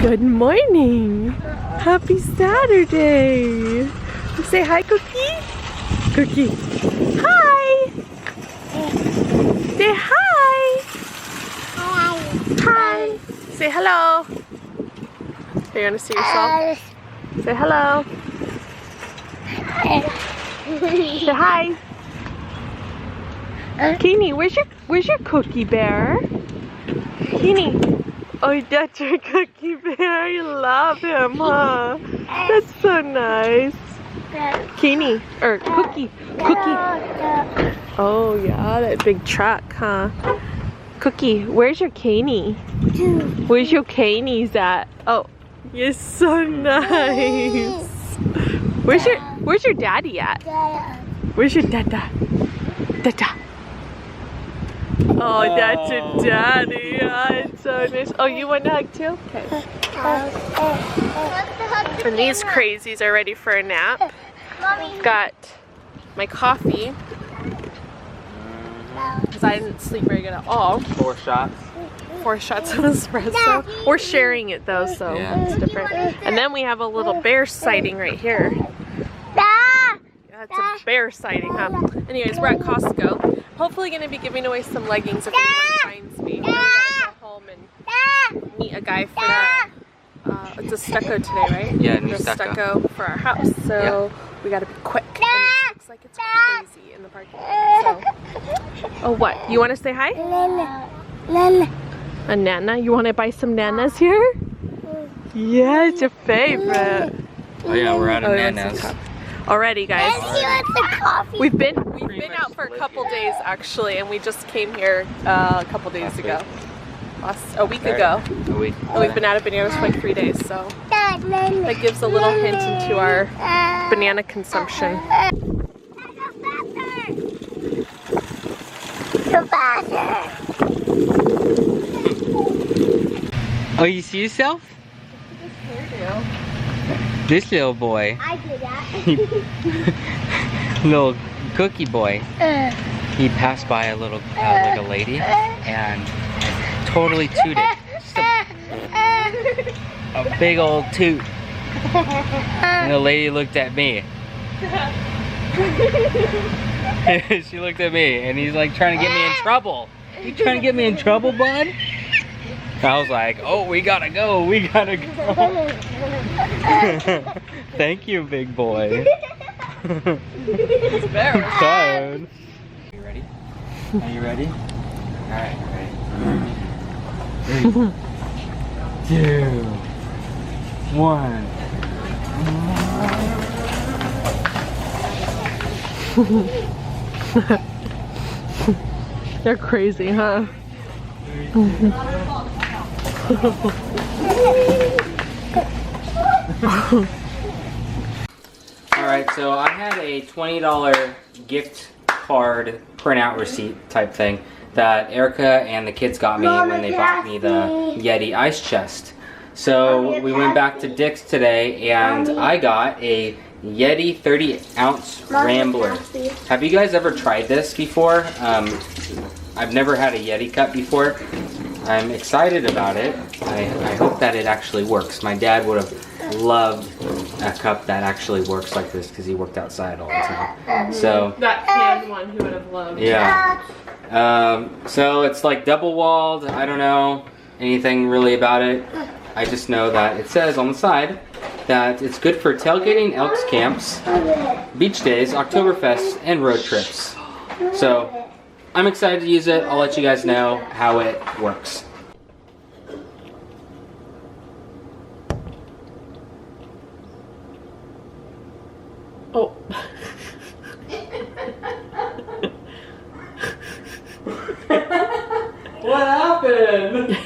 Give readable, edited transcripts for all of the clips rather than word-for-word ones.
Good morning. Happy Saturday. Say hi, Cookie. Cookie. Hi. Say hi. Hi. Say hello. Are you gonna see yourself? Say hello. Say hi. Kane, where's your cookie bear? Kane. Oh, that's your cookie bear. You love him, huh? That's so nice. Kane, or Cookie. Oh yeah, that big truck, huh? Cookie, where's your Kane? Where's your Kane's at? Oh, you're so nice. Where's your daddy at? Where's your dada? Dada. Oh, that's your daddy. Oh, it's so nice. Oh, you want a hug too? Okay. And these crazies are ready for a nap. Got my coffee because I didn't sleep very good at all. 4 shots. 4 shots of espresso. We're sharing it though, so it's different. And then we have a little bear sighting right here. That's a bear sighting, huh? Anyways, we're at Costco. Hopefully gonna be giving away some leggings if anyone finds me. We gotta go home and meet a guy for that. It's a stucco today, right? Yeah, new stucco for our house. So we gotta be quick. And it looks like it's crazy in the parking lot. So. Oh, what? You wanna say hi? Nana. A nana? You wanna buy some nanas here? Yeah, it's your favorite. Oh yeah, we're out of nanas. Already, guys. Coffee. We've been out for a couple days actually, and we just came here a couple days ago. A week ago. A week. And we've been out of bananas for like 3 daes, so that gives a little hint into our banana consumption. Oh, you see yourself? This little boy. I did that. Little cookie boy. He passed by a little like a lady and totally tooted. Just a big old toot. And the lady looked at me. She looked at me and he's like trying to get me in trouble. You trying to get me in trouble, bud? I was like, oh, we gotta go, we gotta go. Thank you, big boy. It's very tired. Are you ready? Are you ready? Alright, ready. 3, 2, 1. They're crazy, huh? Alright, so I had a $20 gift card printout receipt type thing that Erica and the kids got me when they bought me the Yeti ice chest. So we went back to Dick's today and I got a Yeti 30-ounce Rambler. Have you guys ever tried this before? I've never had a Yeti cup before. I'm excited about it. I hope that it actually works. My dad would have loved a cup that actually works like this because he worked outside all the time. So that canned one he would have loved. Yeah. So it's like double walled. I don't know anything really about it. I just know that it says on the side that it's good for tailgating, elks camps, beach days, Oktoberfest, and road trips. So I'm excited to use it. I'll let you guys know how it works. Oh. What happened?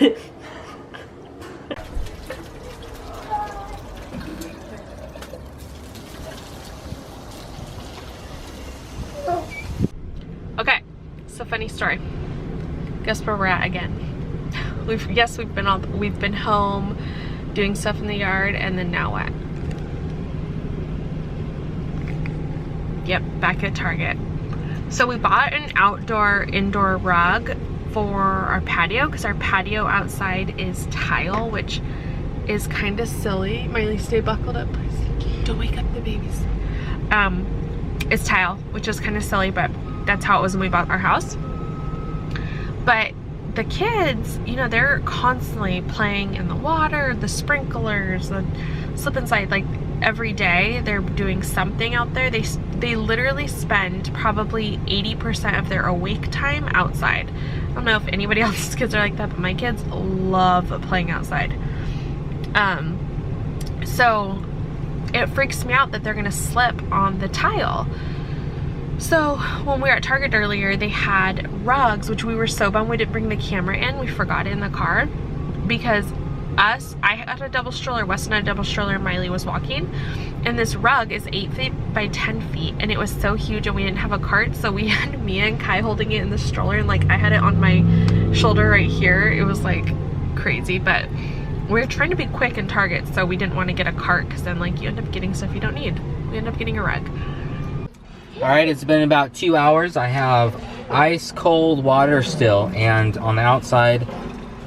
Okay, so funny story. Guess where we're at again. We've been home doing stuff in the yard, and then now what? Yep, back at Target. So we bought an indoor rug for our patio because our patio outside is tile, which is kind of silly. Mylee, stay buckled up, please. Don't wake up the babies. It's tile, which is kind of silly, but that's how it was when we bought our house. But the kids, you know, they're constantly playing in the water, the sprinklers, the slip and slide, like every day they're doing something out there. They literally spend probably 80% of their awake time outside. I don't know if anybody else's kids are like that, but my kids love playing outside. So it freaks me out that they're gonna slip on the tile. So when we were at Target earlier, they had rugs, which we were so bummed we didn't bring the camera in. We forgot it in the car because I had a double stroller, Weston had a double stroller, and Mylee was walking. And this rug is 8 feet by 10 feet, and it was so huge, and we didn't have a cart, so we had Mia and Kai holding it in the stroller, and like I had it on my shoulder right here. It was like crazy, but we were trying to be quick in Target, so we didn't want to get a cart because then like you end up getting stuff you don't need. We end up getting a rug. Alright, it's been about 2 hours. I have ice cold water still, and on the outside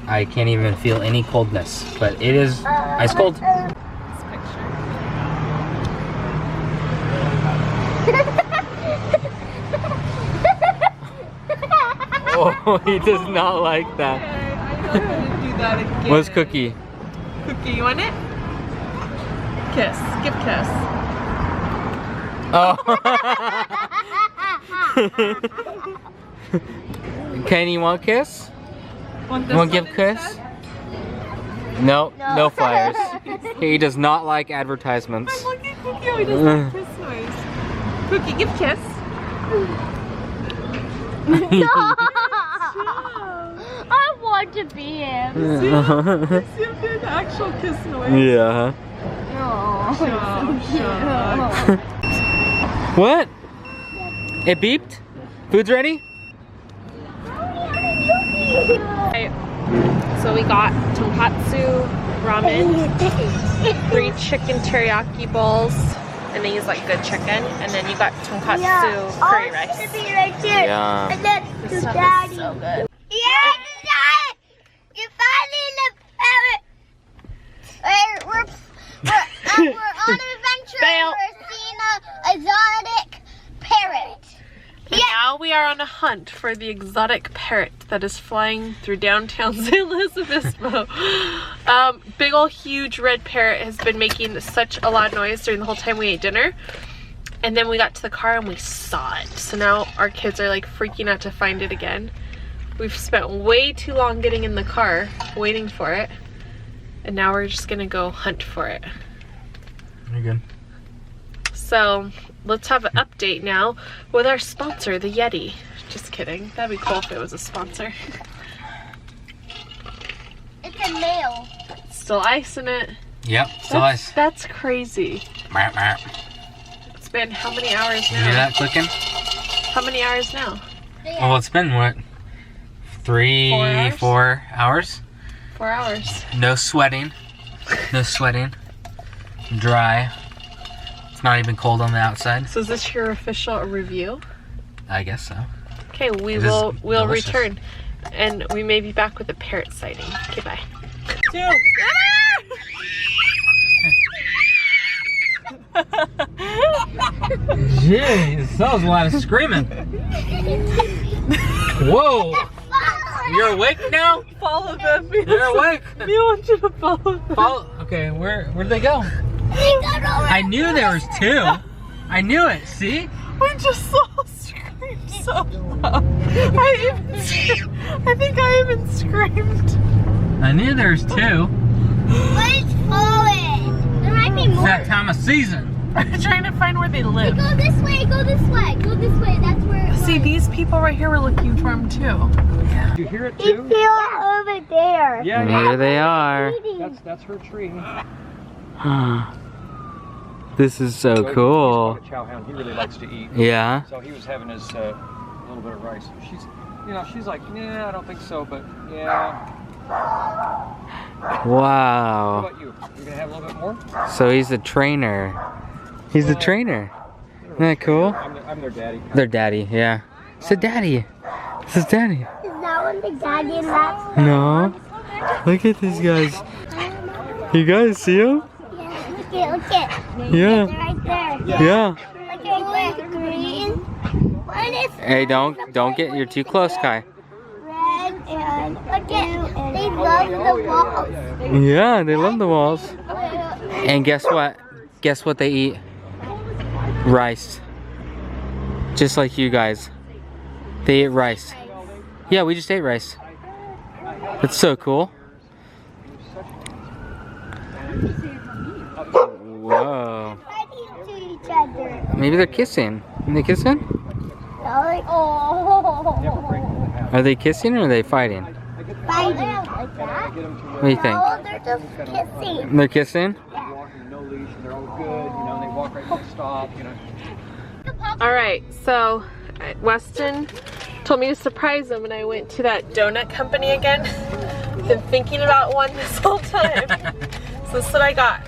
I can't even feel any coldness, but it is ice cold. Oh, he does not like that. Okay, I know how to do that again. What's Cookie? Cookie, you want it? Kiss. Give kiss. Oh. Kane, you want a kiss? Want You want to give a kiss? No, no flyers. He does not like advertisements. I'm looking at Cookie. Oh, he does like kiss noise. Cookie, give kiss. I want to be him. See if there's actual kiss noise. Yeah. Shut. What? It beeped? Food's ready? So we got tonkatsu ramen, 3 chicken teriyaki bowls, and they use like good chicken, and then you got tonkatsu curry rice. To be right here. Yeah. And then This to stuff Daddy. is so good. Yeah, Dad! You're finding the parrot. We're on an adventure. Fail. And we're seeing an exotic parrot. And now we are on a hunt for the exotic parrot that is flying through downtown San Luis Obispo. Big ol' huge red parrot has been making such a loud noise during the whole time we ate dinner. And then we got to the car and we saw it. So now our kids are like freaking out to find it again. We've spent way too long getting in the car waiting for it. And now we're just gonna go hunt for it. You're good. So let's have an update now with our sponsor, the Yeti. Just kidding. That'd be cool if it was a sponsor. It's a male. Still ice in it. Yep, still ice. That's crazy. Meow, meow. It's been how many hours You hear now? that clicking? How many hours now? Well, it's been what? 4 hours? 4 hours. No sweating. No sweating. Dry. It's not even cold on the outside. So is this your official review? I guess so. Okay, It is we'll delicious. return. And we may be back with a parrot sighting. Okay, bye. Jeez, that was a lot of screaming. Whoa! You're awake now? Follow them. You're awake? We want you to follow them. Okay, where'd they go? I knew there was 2. I knew it, see? We just saw scream so loud. I think I even screamed. I knew there was 2. Where's falling? There might be It's more. that time of season. I'm trying to find where they live. Go this way, go this way, go this way. That's where it See, was. these people right here were looking for him too. You hear it It's too? still over there. Yeah, Here they are. that's her tree. This is so He's cool. got a chow hound. He really likes to eat. Yeah. So he was having his little bit of rice. She's like, yeah, I don't think so, but yeah. What Wow. about you? You gonna have a little bit more? So he's a trainer. He's a trainer. Isn't that cool? I'm their daddy. Their daddy, yeah. It's a daddy. This is daddy. Is that one the daddy and that's No. Look at these guys. You guys see them? Yeah, look at. Yeah. They're right there. Yeah. Look right there. Green. One is Hey, don't get. You're too close, Kai. red and look at. They love the walls. Yeah, they love the walls. And guess what? Guess what they eat? Rice. Just like you guys. They eat rice. Yeah, we just ate rice. That's so cool. Whoa. Fighting to each other. Maybe they're kissing. Are they kissing? Oh. Are they kissing or are they fighting? Fighting like that. What do you think? No, they're just kissing. They're kissing? Walking no leash, and they're all good. You know, they walk right to the stop. You know. Alright, so Weston told me to surprise him and I went to that donut company again. Been thinking about one this whole time. So this is what I got.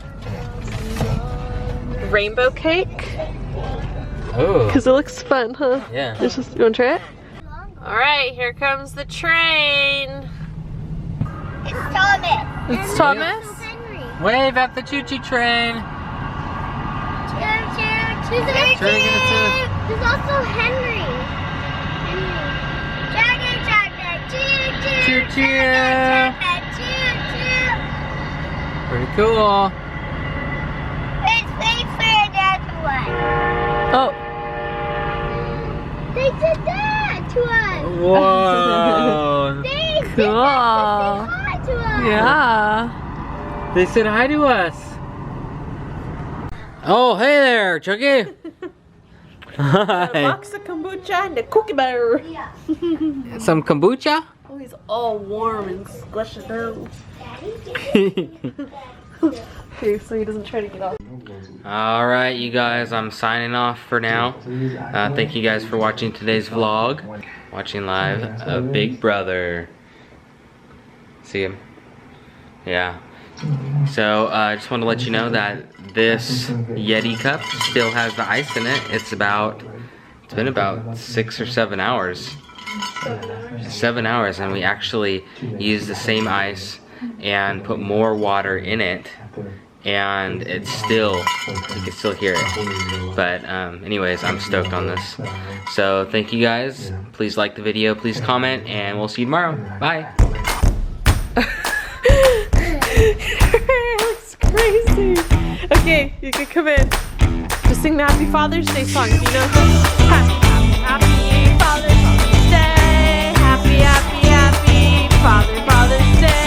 Rainbow cake. Oh. Because it looks fun, huh? Yeah. It's just, you want to try it? Alright, here comes the train. It's Thomas. It's Thomas. Henry. Wave at the choo-choo train. There's also Henry. Dragon, choo choo. Choo-choo. Pretty cool. It's safe for that one. Oh. They did that to us. Whoa. They did Cool. that to us. Yeah. They said hi to us. Oh, hey there, Chucky. Hi. Box of kombucha and a cookie butter. Some kombucha? Oh, he's all warm and squished down. Okay, so he doesn't try to get off. Alright, you guys, I'm signing off for now. Thank you guys for watching today's vlog. Watching live of Big Brother. See him? Yeah. So, I just want to let you know that this Yeti cup still has the ice in it. It's been about 6 or 7 hours. 7 hours, and we actually used the same ice and put more water in it, and it's still, you can still hear it. But anyways, I'm stoked on this. So thank you guys. Please like the video, please comment, and we'll see you tomorrow. Bye. It's crazy. Okay, you can come in. Just sing the Happy Father's Day song. Do you know happy Father's Day. Happy Father's Day.